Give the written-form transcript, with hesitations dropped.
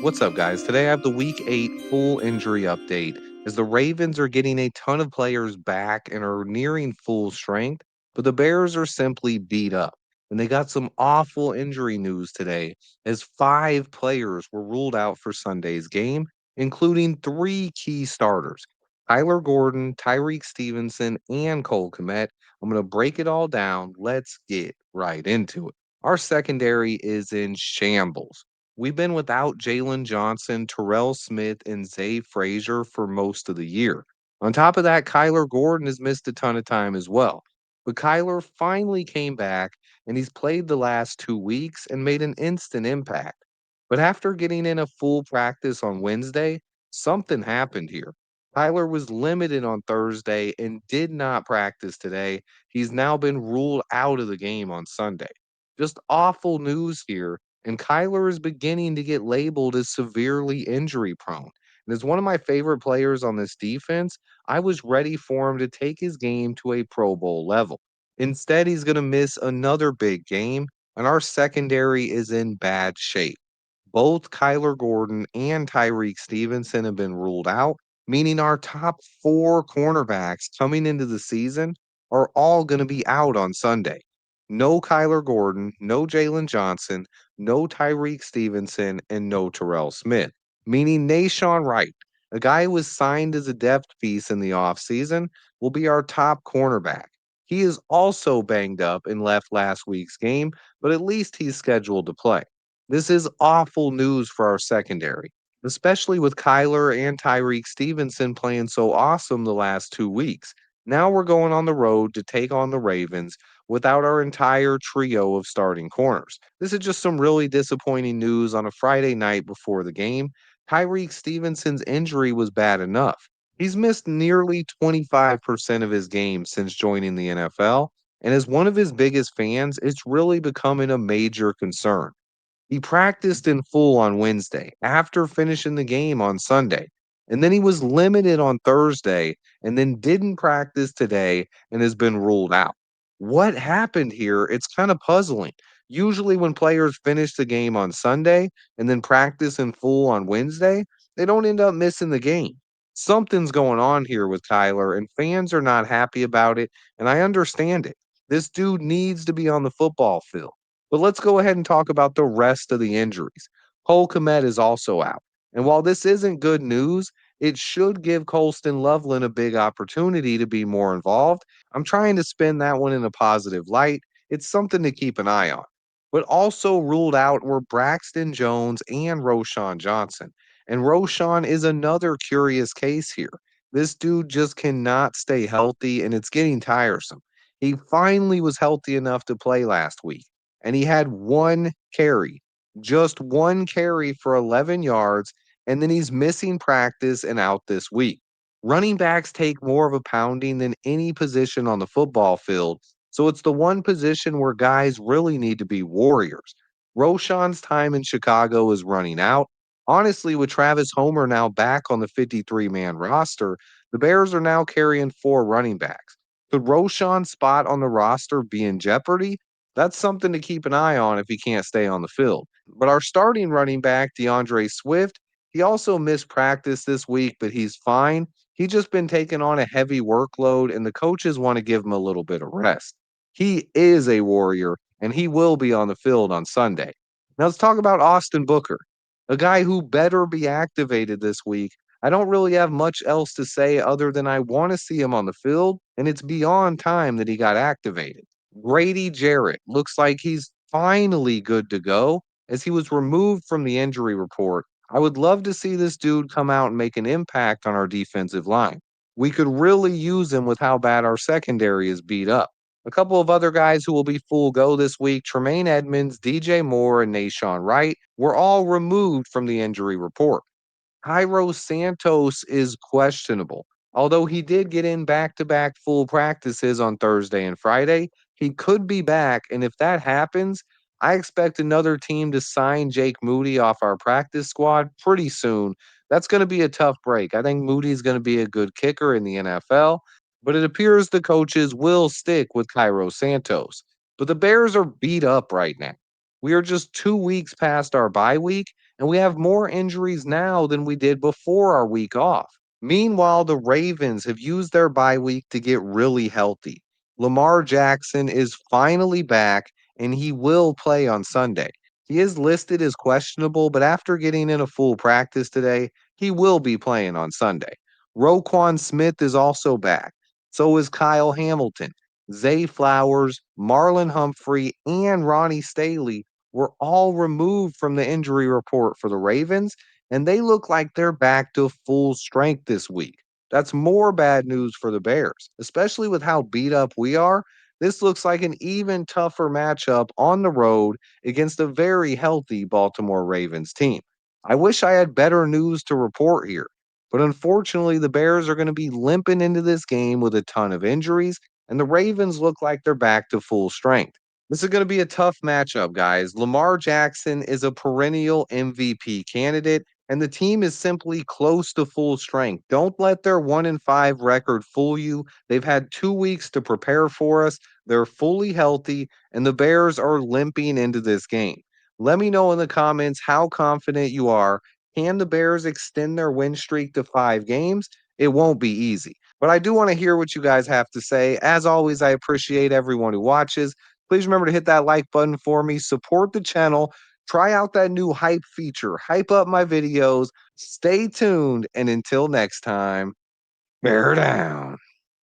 What's up, guys? Today I have the Week 8 full injury update as the Ravens are getting a ton of players back and are nearing full strength, but the Bears are simply beat up. And they got some awful injury news today as 5 players were ruled out for Sunday's game, including 3 key starters Tyler Gordon, Tyreek Stevenson, and Cole Kmet. I'm going to break it all down. Let's get right into it. Our secondary is in shambles. We've been without Jalen Johnson, Terrell Smith, and Zay Frazier for most of the year. On top of that, Kyler Gordon has missed a ton of time as well. But Kyler finally came back and he's played the last 2 weeks and made an instant impact. But after getting in a full practice on Wednesday, something happened here. Kyler was limited on Thursday and did not practice today. He's now been ruled out of the game on Sunday. Just awful news here, and Kyler is beginning to get labeled as severely injury prone. And as one of my favorite players on this defense, I was ready for him to take his game to a Pro Bowl level. Instead, he's going to miss another big game, and our secondary is in bad shape. Both Kyler Gordon and Tyreek Stevenson have been ruled out, meaning our top 4 cornerbacks coming into the season are all going to be out on Sunday. No Kyler Gordon, no Jalen Johnson, no Tyreek Stevenson, and no Terrell Smith, meaning Nashawn Wright, a guy who was signed as a depth piece in the offseason, will be our top cornerback. He is also banged up and left last week's game, but at least he's scheduled to play. This is awful news for our secondary, especially with Kyler and Tyreek Stevenson playing so awesome the last 2 weeks. Now we're going on the road to take on the Ravens without our entire trio of starting corners. This is just some really disappointing news on a Friday night before the game. Tyreek Stevenson's injury was bad enough. He's missed nearly 25% of his games since joining the NFL, and as one of his biggest fans, it's really becoming a major concern. He practiced in full on Wednesday after finishing the game on Sunday. And then he was limited on Thursday and then didn't practice today and has been ruled out. What happened here? It's kind of puzzling. Usually, when players finish the game on Sunday and then practice in full on Wednesday, they don't end up missing the game. Something's going on here with Kyler, and fans are not happy about it. And I understand it. This dude needs to be on the football field. But let's go ahead and talk about the rest of the injuries. Cole Kmet is also out. And while this isn't good news, it should give Colston Loveland a big opportunity to be more involved. I'm trying to spin that one in a positive light. It's something to keep an eye on. But also ruled out were Braxton Jones and Roshan Johnson. And Roshan is another curious case here. This dude just cannot stay healthy, and it's getting tiresome. He finally was healthy enough to play last week and he had 1 carry, just 1 carry for 11 yards, and then he's missing practice and out this week. Running backs take more of a pounding than any position on the football field, so it's the one position where guys really need to be warriors. Roshan's time in Chicago is running out. Honestly, with Travis Homer now back on the 53-man roster, the Bears are now carrying 4 running backs. Could Roshan's spot on the roster be in jeopardy? That's something to keep an eye on if he can't stay on the field. But our starting running back, DeAndre Swift, he also missed practice this week, but he's fine. He's just been taking on a heavy workload, and the coaches want to give him a little bit of rest. He is a warrior, and he will be on the field on Sunday. Now let's talk about Austin Booker, a guy who better be activated this week. I don't really have much else to say other than I want to see him on the field, and it's beyond time that he got activated. Grady Jarrett looks like he's finally good to go as he was removed from the injury report. I would love to see this dude come out and make an impact on our defensive line. We could really use him with how bad our secondary is beat up. A couple of other guys who will be full go this week, Tremaine Edmonds, DJ Moore, and Nashawn Wright, were all removed from the injury report. Cairo Santos is questionable. Although he did get in back to back full practices on Thursday and Friday, he could be back. And if that happens, I expect another team to sign Jake Moody off our practice squad pretty soon. That's going to be a tough break. I think Moody's going to be a good kicker in the NFL, but it appears the coaches will stick with Cairo Santos. But the Bears are beat up right now. We are just 2 weeks past our bye week, and we have more injuries now than we did before our week off. Meanwhile, the Ravens have used their bye week to get really healthy. Lamar Jackson is finally back, and he will play on Sunday. He is listed as questionable, but after getting in a full practice today, he will be playing on Sunday. Roquan Smith is also back. So is Kyle Hamilton. Zay Flowers, Marlon Humphrey, and Ronnie Staley were all removed from the injury report for the Ravens, and they look like they're back to full strength this week. That's more bad news for the Bears, especially with how beat up we are. This looks like an even tougher matchup on the road against a very healthy Baltimore Ravens team. I wish I had better news to report here, but unfortunately, the Bears are going to be limping into this game with a ton of injuries, and the Ravens look like they're back to full strength. This is going to be a tough matchup, guys. Lamar Jackson is a perennial MVP candidate, and the team is simply close to full strength. Don't let their 1-5 record fool you. They've had 2 weeks to prepare for us. They're fully healthy, and the Bears are limping into this game. Let me know in the comments how confident you are. Can the Bears extend their win streak to 5 games? It won't be easy. But I do want to hear what you guys have to say. As always, I appreciate everyone who watches. Please remember to hit that like button for me, support the channel, try out that new hype feature, hype up my videos. Stay tuned, and until next time, bear down.